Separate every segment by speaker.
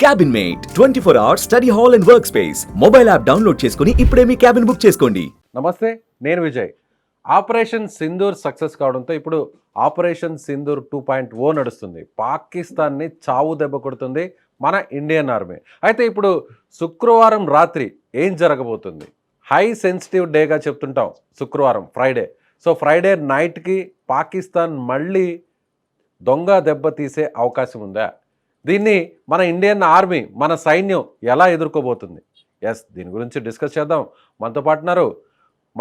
Speaker 1: Cabin mate 24 hours study hall and work space mobile app download చేసుకుని ఇప్పుడే మీ cabin book చేసుకోండి.
Speaker 2: నమస్తే, నేను విజయ్. ఆపరేషన్ సింధూర్ సక్సెస్ కావడంతో ఇప్పుడు ఆపరేషన్ సింధూర్ 2.0 నడుస్తుంది. పాకిస్తాన్ని చావు దెబ్బ కొడుతుంది మన ఇండియన్ ఆర్మీ. అయితే ఇప్పుడు శుక్రవారం రాత్రి ఏం జరగబోతుంది? హై సెన్సిటివ్ డేగా చెప్తుంటాం శుక్రవారం, ఫ్రైడే. సో ఫ్రైడే నైట్కి పాకిస్తాన్ మళ్ళీ దొంగ దెబ్బ తీసే అవకాశం ఉందా? దీన్ని మన ఇండియన్ ఆర్మీ, మన సైన్యం ఎలా ఎదుర్కోబోతుంది? దీని గురించి డిస్కస్ చేద్దాం. మనతో పాటున్నారు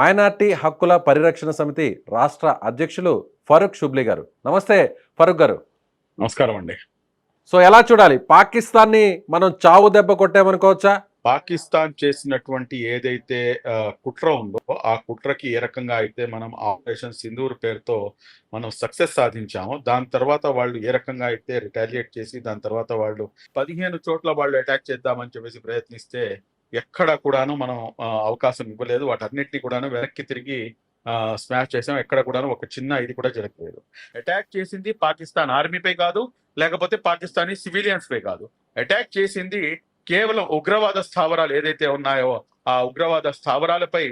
Speaker 2: మైనార్టీ హక్కుల పరిరక్షణ సమితి రాష్ట్ర అధ్యక్షులు ఫరూక్ షుబ్లీ గారు. నమస్తే ఫరూక్ గారు.
Speaker 3: నమస్కారం అండి.
Speaker 2: సో ఎలా చూడాలి? పాకిస్తాన్ని మనం చావు దెబ్బ కొట్టామనుకోవచ్చా?
Speaker 3: పాకిస్తాన్ చేసినటువంటి ఏదైతే కుట్ర ఉందో ఆ కుట్రకి ఏ రకంగా అయితే మనం ఆపరేషన్ సింధూర్ పేరుతో మనం సక్సెస్ సాధించామో, దాని తర్వాత వాళ్ళు ఏ రకంగా అయితే రిటాలియేట్ చేసి దాని తర్వాత వాళ్ళు 15 చోట్ల వాళ్ళు అటాక్ చేద్దామని చెప్పేసి ప్రయత్నిస్తే ఎక్కడ కూడాను మనం అవకాశం ఇవ్వలేదు. వాటన్నిటిని కూడాను వెనక్కి తిరిగి స్మాష్ చేసాం. ఎక్కడ కూడాను ఒక చిన్న ఇది కూడా జరగలేదు. అటాక్ చేసింది పాకిస్తాన్ ఆర్మీపై కాదు, లేకపోతే పాకిస్తానీ సివిలియన్స్ పై కాదు. అటాక్ చేసింది కేవలం ఉగ్రవాద స్థావరాలు ఏదైతే ఉన్నాయో ఆ ఉగ్రవాద స్థావరాలపై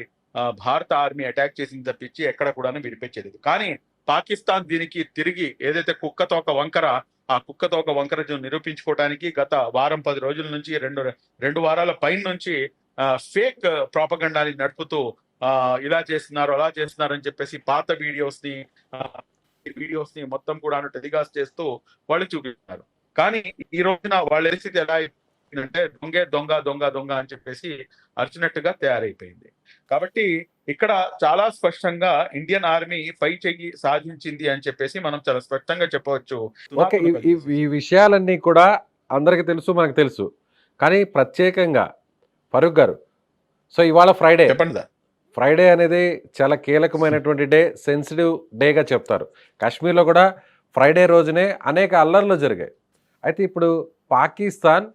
Speaker 3: భారత ఆర్మీ అటాక్ చేసింది తప్పించి ఎక్కడ కూడా విడిపించలేదు. కానీ పాకిస్తాన్ దీనికి తిరిగి ఏదైతే కుక్కతోక వంకర, ఆ కుక్కతోక వంకర నిరూపించుకోవడానికి గత వారం 10 రోజుల నుంచి రెండు వారాల పైన నుంచి ఫేక్ ప్రాపగండాని నడుపుతూ ఇలా చేస్తున్నారు అలా చేస్తున్నారు అని చెప్పేసి పాత వీడియోస్ ని మొత్తం కూడా టెలికాస్ట్ చేస్తూ వాళ్ళు చూపిస్తున్నారు. కానీ ఈ రోజున వాళ్ళ పరిస్థితి ఎలా అంటే దొంగ దొంగ దొంగ అని చెప్పేసి అరిచినట్టుగా తయారైపోయింది. కాబట్టి ఇక్కడ చాలా స్పష్టంగా ఇండియన్ ఆర్మీ పై చెయ్యి సాధించింది అని చెప్పేసి మనం చాలా స్పష్టంగా చెప్పవచ్చు.
Speaker 2: ఓకే, ఈ విషయాలన్నీ కూడా అందరికి తెలుసు, మనకు తెలుసు. కానీ ప్రత్యేకంగా ఫరూక్ గారు, సో ఇవాళ ఫ్రైడే,
Speaker 3: చెప్పండి.
Speaker 2: ఫ్రైడే అనేది చాలా కీలకమైనటువంటి డే, సెన్సిటివ్ డేగా చెప్తారు. కాశ్మీర్లో కూడా ఫ్రైడే రోజునే అనేక అల్లర్లు జరిగాయి. అయితే ఇప్పుడు పాకిస్తాన్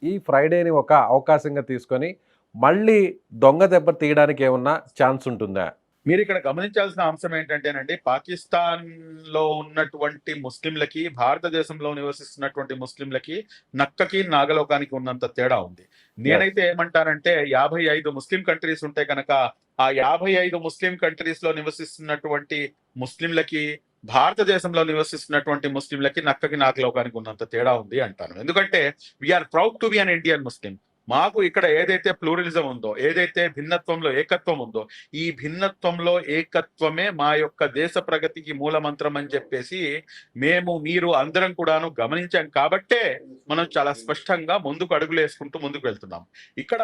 Speaker 2: ఈ ఫ్రైడేని ఒక అవకాశంగా తీసుకొని మళ్ళీ దొంగ దెబ్బ తీయడానికి ఏమన్నా ఛాన్స్ ఉంటుందా?
Speaker 3: మీరు ఇక్కడ గమనించాల్సిన అంశం ఏంటంటేనండి, పాకిస్తాన్ లో ఉన్నటువంటి ముస్లింలకి భారతదేశంలో నివసిస్తున్నటువంటి ముస్లింలకి నక్కకి నాగలోకానికి ఉన్నంత తేడా ఉంది. నేనైతే ఏమంటానంటే 55 ముస్లిం కంట్రీస్ ఉంటే కనుక ఆ 55 ముస్లిం కంట్రీస్ లో నివసిస్తున్నటువంటి ముస్లింలకి భారతదేశంలో నివసిస్తున్నటువంటి ముస్లింలకి నక్కకి నాగలోకానికి ఉన్నంత తేడా ఉంది అంటాను. ఎందుకంటే we are proud to be an Indian Muslim. మాకు ఇక్కడ ఏదైతే ప్లూరలిజం ఉందో, ఏదైతే భిన్నత్వంలో ఏకత్వం ఉందో, ఈ భిన్నత్వంలో ఏకత్వమే మా యొక్క దేశ ప్రగతికి మూలమంత్రం అని చెప్పేసి మీరు అందరం కూడాను గమనించాం. కాబట్టే మనం చాలా స్పష్టంగా ముందుకు అడుగులు వేసుకుంటూ ముందుకు వెళ్తున్నాం. ఇక్కడ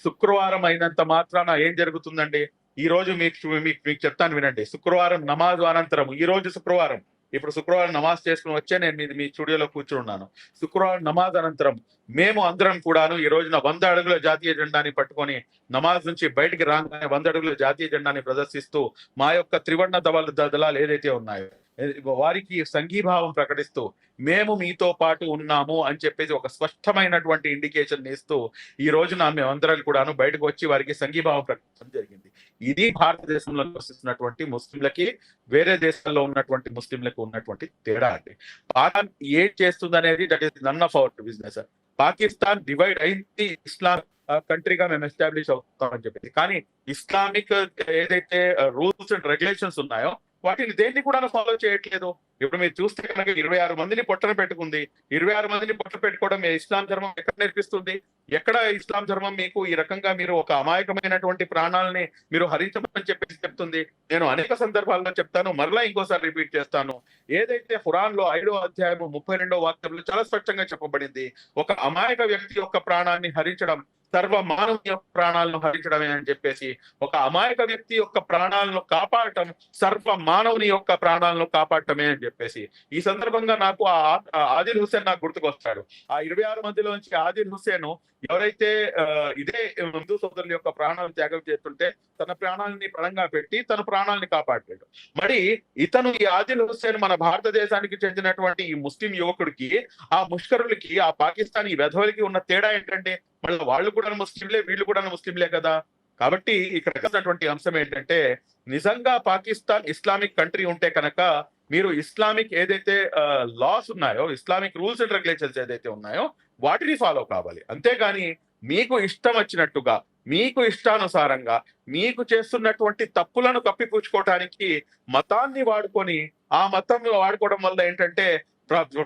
Speaker 3: శుక్రవారం అయినంత మాత్రాన ఏం జరుగుతుందండి? ఈ రోజు మీకు చెప్తాను వినండి. శుక్రవారం నమాజ్ అనంతరం, ఈ రోజు శుక్రవారం, ఇప్పుడు శుక్రవారం నమాజ్ చేసుకుని వచ్చే నేను మీ స్టూడియోలో కూర్చున్నాను. శుక్రవారం నమాజ్ అనంతరం మేము అందరం కూడాను ఈ రోజున 100 అడుగుల జాతీయ జెండాని పట్టుకొని నమాజ్ నుంచి బయటికి రాగానే 100 అడుగుల జాతీయ జెండాని ప్రదర్శిస్తూ మా యొక్క త్రివర్ణ దళాలు ఏదైతే ఉన్నాయో వారికి సంఘీభావం ప్రకటిస్తూ మేము మీతో పాటు ఉన్నాము అని చెప్పేసి ఒక స్పష్టమైనటువంటి ఇండికేషన్ ఇస్తూ ఈ రోజున మేమందరం కూడాను బయటకు వచ్చి వారికి సంఘీభావం ప్రకటించడం జరిగింది. ఇది భారతదేశంలో నివసిస్తున్నటువంటి ముస్లింలకి వేరే దేశాల్లో ఉన్నటువంటి ముస్లింలకు ఉన్నటువంటి తేడా అండి. పాకిస్తాన్ ఏం చేస్తుంది అనేది that is none of our business. Pakistan divide అయింది ఇస్లాం కంట్రీగా మేము ఎస్టాబ్లిష్ అవుతామని చెప్పేసి, కానీ ఇస్లామిక్ ఏదైతే రూల్స్ అండ్ రెగ్యులేషన్స్ ఉన్నాయో వాటిని దేన్ని కూడా ఫాలో చేయట్లేదు. ఇప్పుడు మీరు చూస్తే కనుక 26 మందిని పొట్టన పెట్టుకుంది. 26 మందిని పొట్ట పెట్టుకోవడం ఇస్లాం ధర్మం ఎక్కడ నేర్పిస్తుంది? ఎక్కడ ఇస్లాం ధర్మం మీకు ఈ రకంగా మీరు ఒక అమాయకమైనటువంటి ప్రాణాలని మీరు హరించమని చెప్పేసి చెప్తుంది? నేను అనేక సందర్భాల్లో చెప్తాను, మరలా ఇంకోసారి రిపీట్ చేస్తాను. ఏదైతే ఖురాన్ లో 5వ అధ్యాయం 32వ వాక్యంలో చాలా స్పష్టంగా చెప్పబడింది, ఒక అమాయక వ్యక్తి యొక్క ప్రాణాన్ని హరించడం సర్వ మానవుని యొక్క ప్రాణాలను హరించడమే అని చెప్పేసి, ఒక అమాయక వ్యక్తి యొక్క ప్రాణాలను కాపాడటం సర్వ మానవుని యొక్క ప్రాణాలను కాపాడటమే అని చెప్పేసి. ఈ సందర్భంగా నాకు ఆదిల్ హుసేన్ నాకు గుర్తుకొస్తాడు. ఆ 26 మందిలోంచి ఆదిల్ హుసేన్ ఎవరైతే ఇదే హిందూ సోదరుల యొక్క ప్రాణాలను త్యాగం చేస్తుంటే తన ప్రాణాలని పణంగా పెట్టి తన ప్రాణాలని కాపాడాడు. మరి ఇతను ఈ ఆదిల్ హుసేన్ మన భారతదేశానికి చెందినటువంటి ఈ ముస్లిం యువకుడికి, ఆ ముష్కరులకి, ఆ పాకిస్తానీ వెధవలకి ఉన్న తేడా ఏంటంటే మళ్ళీ వాళ్ళు కూడా ముస్లింలే, వీళ్ళు కూడా ముస్లింలే కదా. కాబట్టి ఇక్కడ అంశం ఏంటంటే, నిజంగా పాకిస్తాన్ ఇస్లామిక్ కంట్రీ ఉంటే కనుక మీరు ఇస్లామిక్ ఏదైతే లాస్ ఉన్నాయో, ఇస్లామిక్ రూల్స్ అండ్ రెగ్యులేషన్స్ ఏదైతే ఉన్నాయో వాటిని ఫాలో కావాలి. అంతేగాని మీకు ఇష్టం వచ్చినట్టుగా, మీకు ఇష్టానుసారంగా, మీకు చేస్తున్నటువంటి తప్పులను కప్పిపుచ్చుకోవటానికి మతాన్ని వాడుకొని, ఆ మతం వాడుకోవడం వల్ల ఏంటంటే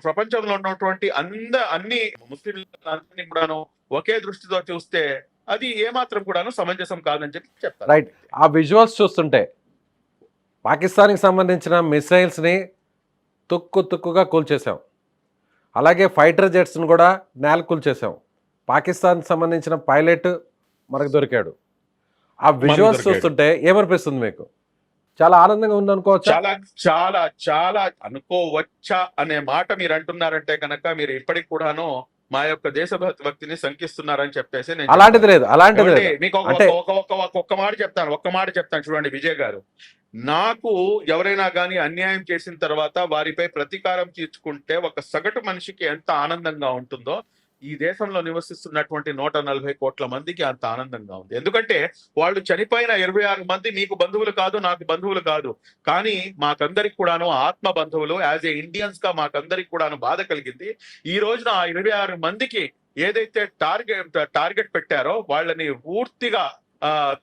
Speaker 3: ప్రపంచంలో ఉన్నటువంటి అన్ని ముస్లింలందరినీ కూడాను ఒకే దృష్టితో చూస్తే అది ఏమాత్రం కూడాను సమంజసం కాదని చెప్తారు.
Speaker 2: రైట్. ఆ విజువల్స్ చూస్తుంటే పాకిస్తాన్కి సంబంధించిన మిసైల్స్ని తుక్కుగా కూల్చేసాం. అలాగే ఫైటర్ జెట్స్ని కూడా నేల కూల్చేసాం. పాకిస్తాన్కి సంబంధించిన పైలట్ మనకు దొరికాడు. ఆ విజువల్స్ చూస్తుంటే ఏమనిపిస్తుంది మీకు? చాలా ఆనందంగా ఉంది అనుకోవచ్చా?
Speaker 3: చాలా చాలా చాలా అనుకోవచ్చా అనే మాట మీరు అంటున్నారంటే కనుక మీరు ఇప్పటికి కూడాను మా యొక్క దేశభక్తిని శంకిస్తున్నారని చెప్పేసి నేను
Speaker 2: అలాంటిది లేదు, అలాంటిది
Speaker 3: ఏమండి,
Speaker 2: లేదు.
Speaker 3: మీకు
Speaker 2: అంటే
Speaker 3: ఒక్క మాట చెప్తాను చూడండి విజయ్ గారు. నాకు ఎవరైనా కానీ అన్యాయం చేసిన తర్వాత వారిపై ప్రతీకారం తీర్చుకుంటే ఒక సగటు మనిషికి ఎంత ఆనందంగా ఉంటుందో ఈ దేశంలో నివసిస్తున్నటువంటి 140 కోట్ల మందికి అంత ఆనందంగా ఉంది. ఎందుకంటే వాళ్ళు చనిపోయిన 26 మంది మీకు బంధువులు కాదు, నాకు బంధువులు కాదు, కానీ మాకందరికి కూడాను ఆత్మ బంధువులు. యాజ్ ఏ ఇండియన్స్ గా మాకందరికి కూడాను బాధ కలిగింది. ఈ రోజున ఆ 26 మందికి ఏదైతే టార్గెట్ పెట్టారో వాళ్ళని పూర్తిగా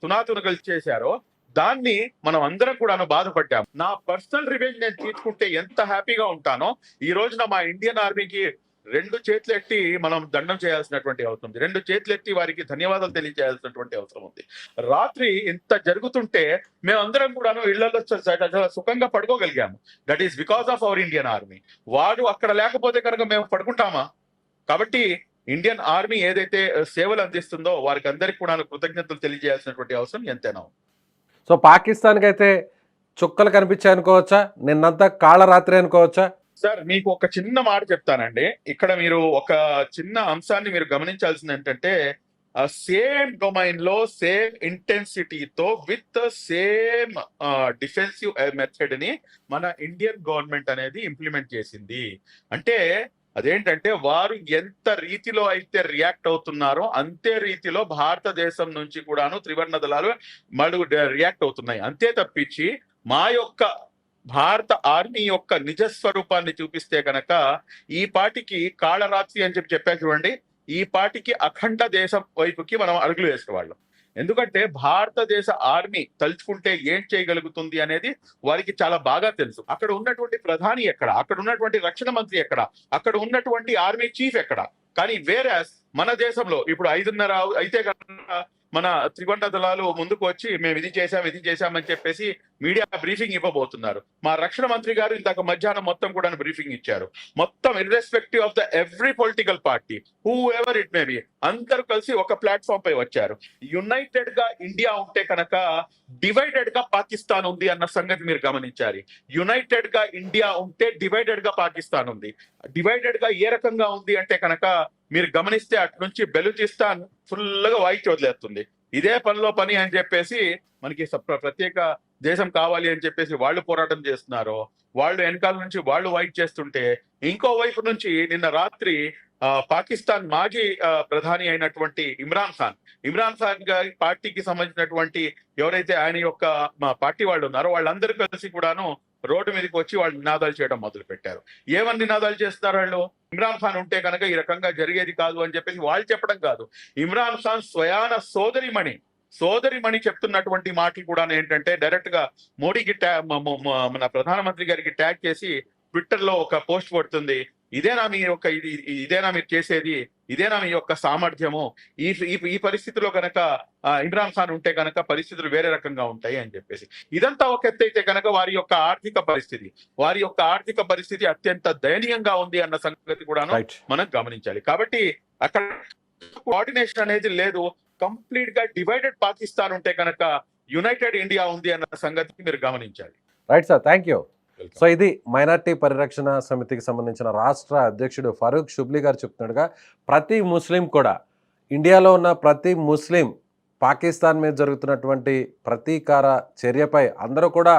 Speaker 3: తునాతునకలు చేశారో దాన్ని మనం అందరం కూడాను బాధపడ్డాం. నా పర్సనల్ రివెంజ్ నేను తీసుకుంటే ఎంత హ్యాపీగా ఉంటానో ఈ రోజున మా ఇండియన్ ఆర్మీకి 2 చేతులు ఎత్తి మనం దండం చేయాల్సినటువంటి అవసరం ఉంది. 2 చేతులు ఎత్తి వారికి ధన్యవాదాలు తెలియజేయాల్సినటువంటి అవసరం ఉంది. రాత్రి ఇంత జరుగుతుంటే మేమందరం కూడాను ఇళ్లలో సుఖంగా పడుకోగలిగాము. That is because of our Indian army. వాడు అక్కడ లేకపోతే కనుక మేము పడుకుంటామా? కాబట్టి ఇండియన్ ఆర్మీ ఏదైతే సేవలు అందిస్తుందో వారికి అందరికి కూడా కృతజ్ఞతలు తెలియజేయాల్సినటువంటి అవసరం ఎంతైనా ఉంది.
Speaker 2: సో పాకిస్తాన్కి అయితే చుక్కలు కనిపించాయి అనుకోవచ్చా? నిన్నంతా కాళ్ళ రాత్రి అనుకోవచ్చా?
Speaker 3: సార్ మీకు ఒక చిన్న మాట చెప్తానండి. ఇక్కడ మీరు ఒక చిన్న అంశాన్ని మీరు గమనించాల్సింది ఏంటంటే సేమ్ డొమైన్ లో సేమ్ ఇంటెన్సిటీతో విత్ సేమ్ డిఫెన్సివ్ మెథడ్ ని మన ఇండియన్ గవర్నమెంట్ అనేది ఇంప్లిమెంట్ చేసింది. అంటే అదేంటంటే వారు ఎంత రీతిలో అయితే రియాక్ట్ అవుతున్నారో అంతే రీతిలో భారతదేశం నుంచి కూడాను త్రివర్ణ దళాలు రియాక్ట్ అవుతున్నాయి. అంతే తప్పించి మా యొక్క భారత ఆర్మీ యొక్క నిజ స్వరూపాన్ని చూపిస్తే కనుక ఈ పాటికి కాళరాత్రి అని చెప్పారు చూడండి, ఈ పాటికి అఖండ దేశం వైపుకి మనం అడుగులు వేసేవాళ్ళం. ఎందుకంటే భారతదేశ ఆర్మీ తలుచుకుంటే ఏం చేయగలుగుతుంది అనేది వారికి చాలా బాగా తెలుసు. అక్కడ ఉన్నటువంటి ప్రధాని ఎక్కడ, అక్కడ ఉన్నటువంటి రక్షణ మంత్రి ఎక్కడ, అక్కడ ఉన్నటువంటి ఆర్మీ చీఫ్ ఎక్కడ. కానీ వేరే మన దేశంలో ఇప్పుడు 5:30 అయితే కనుక మన త్రివర్ణ దళాలు ముందుకు వచ్చి మేము ఇది చేశామని చెప్పేసి మీడియా బ్రీఫింగ్ ఇవ్వబోతున్నారు. మా రక్షణ మంత్రి గారు ఇందాక మధ్యాహ్నం మొత్తం కూడా బ్రీఫింగ్ ఇచ్చారు. మొత్తం irrespective of the every political party who ever it may be అందరూ కలిసి ఒక ప్లాట్ఫామ్ పై వచ్చారు. యునైటెడ్ గా ఇండియా ఉంటే కనుక డివైడెడ్ గా పాకిస్తాన్ ఉంది అన్న సంగతి మీరు గమనించాలి. యునైటెడ్ గా ఇండియా ఉంటే డివైడెడ్ గా పాకిస్తాన్ ఉంది. డివైడెడ్ గా ఏ రకంగా ఉంది అంటే కనుక మీరు గమనిస్తే అటు నుంచి బెలూచిస్తాన్ ఫుల్ గా వాయిచి వదిలేస్తుంది. ఇదే పనిలో పని అని చెప్పేసి మనకి ప్రత్యేక దేశం కావాలి అని చెప్పేసి వాళ్ళు పోరాటం చేస్తున్నారు. వాళ్ళు వెనకాల నుంచి వాళ్ళు వాయిట్ చేస్తుంటే ఇంకో వైపు నుంచి నిన్న రాత్రి పాకిస్తాన్ మాజీ ప్రధాని అయినటువంటి ఇమ్రాన్ ఖాన్ గారి పార్టీకి సంబంధించినటువంటి ఎవరైతే ఆయన యొక్క పార్టీ వాళ్ళు ఉన్నారో వాళ్ళందరూ కలిసి కూడాను రోడ్డు మీదకి వచ్చి వాళ్ళు నినాదాలు చేయడం మొదలు పెట్టారు. ఏమని నినాదాలు చేస్తున్నారు వాళ్ళు? ఇమ్రాన్ ఖాన్ ఉంటే కనుక ఈ రకంగా జరిగేది కాదు అని చెప్పేసి వాళ్ళు చెప్పడం కాదు, ఇమ్రాన్ ఖాన్ స్వయాన సోదరిమణి చెప్తున్నటువంటి మాటలు కూడా ఏంటంటే డైరెక్ట్ గా మోడీకి మన ప్రధానమంత్రి గారికి ట్యాగ్ చేసి ట్విట్టర్ లో ఒక పోస్ట్ పడుతుంది. ఇదేనా మీరు చేసేది, ఇదేనా మీ యొక్క సామర్థ్యము, ఈ పరిస్థితిలో కనుక ఇమ్రాన్ ఖాన్ ఉంటే కనుక పరిస్థితులు వేరే రకంగా ఉంటాయి అని చెప్పేసి. ఇదంతా ఒక ఎత్తు అయితే కనుక వారి యొక్క ఆర్థిక పరిస్థితి అత్యంత దయనీయంగా ఉంది అన్న సంగతి కూడా మనం గమనించాలి. కాబట్టి అక్కడ కోఆర్డినేషన్ అనేది లేదు. కంప్లీట్ గా డివైడెడ్ పాకిస్తాన్ ఉంటే కనుక యునైటెడ్ ఇండియా ఉంది అన్న సంగతి మీరు గమనించాలి.
Speaker 2: Right sir, thank you. So ఇది మైనార్టీ పరిరక్షణ సమితికి సంబంధించిన రాష్ట్ర అధ్యక్షుడు ఫరూక్ షుబ్లీ గారు చెప్తున్నట్టుగా ప్రతి ముస్లిం కూడా, ఇండియాలో ఉన్న ప్రతి ముస్లిం పాకిస్తాన్ మీద జరుగుతున్నటువంటి ప్రతీకార చర్యపై అందరూ కూడా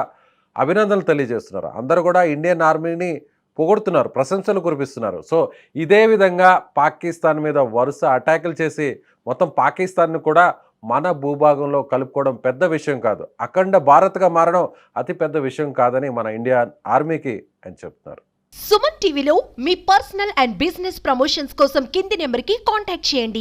Speaker 2: అభినందనలు తెలియజేస్తున్నారు. అందరూ కూడా ఇండియన్ ఆర్మీని పొగుడుతున్నారు, ప్రశంసలు కురిపిస్తున్నారు. సో ఇదే విధంగా పాకిస్తాన్ మీద వరుస అటాకులు చేసి మొత్తం పాకిస్తాన్ను కూడా మన భూభాగంలో కలుపుకోవడం పెద్ద విషయం కాదు, అఖండ భారత్గా మారడం అతి పెద్ద విషయం కాదని మన ఇండియన్ ఆర్మీకి అని చెప్తున్నారు.
Speaker 4: సుమన్ టీవీలో మీ పర్సనల్ అండ్ బిజినెస్ ప్రమోషన్స్ కోసం కింది నెంబర్కి కాంటాక్ట్ చేయండి.